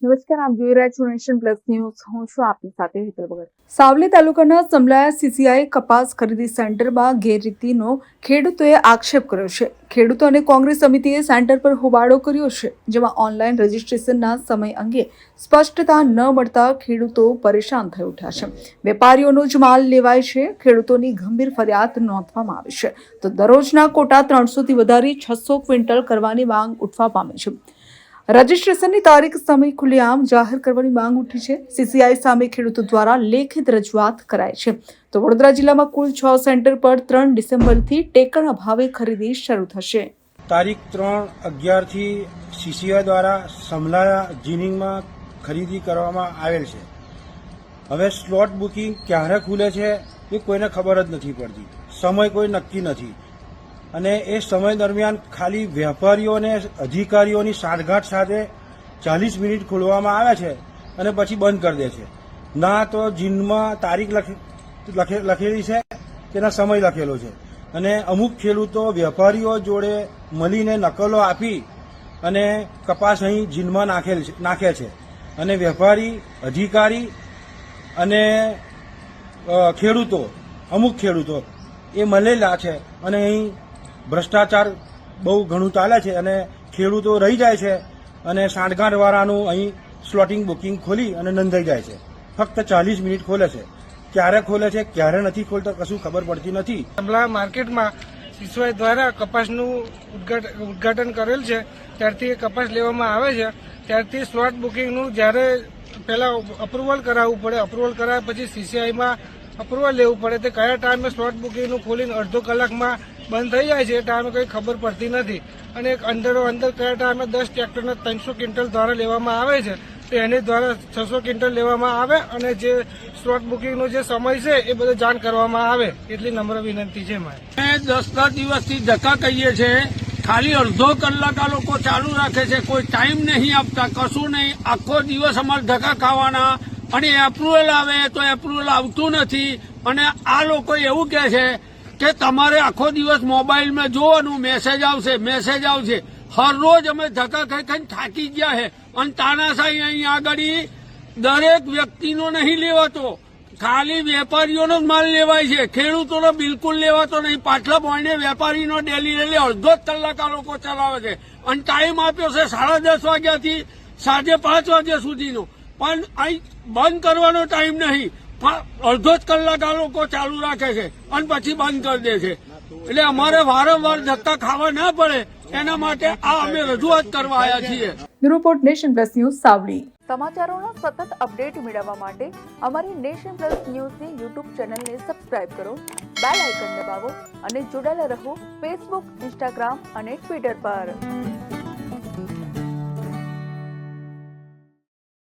નમસ્કાર, આપ જોઈ રહ્યા છો નેશન પ્લસ ન્યૂઝ. હું છું આપની સાથે હેતલ ભગત. સાવલી તાલુકાના સમલાયા સીસીઆઈ કપાસ ખરીદી સેન્ટરમાં ગેરરીતિનો ખેડૂતોએ આક્ષેપ કર્યો છે. ખેડૂતો અને કોંગ્રેસ સમિતિએ સેન્ટર પર હોબાળો કર્યો છે, જેમાં ઓનલાઈન રજીસ્ટ્રેશનના સમય અંગે સ્પષ્ટતા ન મળતા ખેડૂતો પરેશાન થઈ ઉઠ્યા છે. વેપારીઓનો જ માલ લેવાય છે. ખેડૂતોની ગંભીર ફરિયાદ નોંધવામાં આવી છે, તો દરરોજના કોટા 300 થી વધારી 600 ક્વિન્ટલ કરવાની માંગ ઉઠવા પામી છે. રજીસ્ટ્રેશનની તારીખ સમય ખુલ્લેઆમ જાહેર કરવાની માંગ ઉઠી છે. સીસીઆઈ સામે ખેડૂતો દ્વારા લેખિત રજૂઆત કરાઈ છે. તો વડોદરા જિલ્લામાં કુલ 6 સેન્ટર પર 3 ડિસેમ્બરથી ટેકાના ભાવે ખરીદી શરૂ થશે. તારીખ 3/11 થી સીસીઆઈ દ્વારા સમલાયા જીનિંગમાં ખરીદી કરવામાં આવેલ છે. હવે સ્લોટ બુકિંગ ક્યારે ખુલે છે એ કોઈને ખબર જ નથી પડતી. સમય કોઈ નક્કી નથી અને એ સમય દરમિયાન ખાલી વેપારીઓ અને અધિકારીઓની સાંઠગાંઠ સાથે 40 મિનિટ ખોલવામાં આવે છે અને પછી બંધ કરી દે છે. ના તો જીનમાં તારીખ લખેલી છે કે ના સમય લખેલો છે. અને અમુક ખેડૂતો વેપારીઓ જોડે મળીને નકલો આપી અને કપાસ અહીં જીનમાં નાખે છે અને વેપારી, અધિકારી અને ખેડૂતો, અમુક ખેડૂતો એ મળેલા છે અને અહીં ભ્રષ્ટાચાર બહુ ઘણું ચાલે છે અને ખેડૂતો રહી જાય છે અને સાંઠગાંઠવાળાનું અહીં સ્લોટિંગ બુકિંગ ખોલી અને નોંધાઈ જાય છે. ફક્ત 40 મિનિટ ખોલે છે. ક્યારે ખોલે છે, ક્યારે નથી ખોલતા, કશું ખબર પડતી નથી. સમલા માર્કેટમાં સીસીઆઈ દ્વારા કપાસનું ઉદ્ઘાટન કરેલ છે. ત્યારથી એ કપાસ લેવામાં આવે છે. ત્યારથી સ્લોટ બુકિંગનું જ્યારે પહેલા અપ્રુવલ કરાવવું પડે, અપ્રુવલ કરાવ્યા પછી સીસીઆઈમાં અપ્રુવલ લેવું પડે. તે કયા ટાઈમે સ્લોટ બુકિંગનું ખોલીને અડધો કલાકમાં બંધ થઈ જાય છે એ ટાઈમે કંઈ ખબર પડતી નથી. અને અંદર કયા ટાઈમે 10 ટ્રેક્ટરના 300 ક્વિન્ટલ દ્વારા લેવામાં આવે છે તો એની દ્વારા 600 ક્વિન્ટલ લેવામાં આવે અને જે સ્લોટ બુકિંગનો જે સમય છે એ બધો જાણ કરવામાં આવે એટલી નમ્ર વિનંતી છે મારી. 10 દિવસથી ધક્કા કહીએ છીએ. ખાલી અડધો કલાક આ લોકો ચાલુ રાખે છે. કોઈ ટાઈમ નહીં આપતા, કશું નહીં. આખો દિવસ અમારે ધક્કા ખાવાના અને એપ્રુવલ આવે તો એપ્રુવલ આવતું નથી. અને આ લોકો એવું કહે છે કે તમારે આખો દિવસ મોબાઈલમાં જોવાનું, મેસેજ આવશે. હરરોજ અમે ધક્કા ખાઈને થાકી ગયા છે અને તાનાશાહી અહીં આગળ દરેક વ્યક્તિનો નહીં લેવાતો, ખાલી વેપારીઓનો જ માલ લેવાય છે. ખેડૂતોનો બિલકુલ લેવાતો નહીં. પાછલા પોઈન્ટે વેપારીનો ડેલી અડધો જ કલાક આ લોકો ચલાવે છે અને ટાઈમ આપ્યો છે 10:30 વાગ્યાથી 5:30 વાગ્યા સુધીનો, પણ અહીં બંધ કરવાનો ટાઈમ નહીં. અડધો જ કલાક આ લોકો ચાલુ રાખે છે અને પછી બંધ કરી દે છે. એટલે અમારે વારંવાર ધક્કા ખાવા ના પડે એના માટે આ અમે રજૂઆત કરવા આવ્યા છીએ. Report nation plus news Savli. સમાચારોના સતત અપડેટ મેળવવા માટે અમારી નેશન પ્લસ ન્યૂઝની યુટ્યુબ ચેનલને સબસ્ક્રાઇબ કરો, બેલ આઇકન દબાવો અને જોડાયેલા રહો ફેસબુક, ઇન્સ્ટાગ્રામ અને ટ્વિટર પર.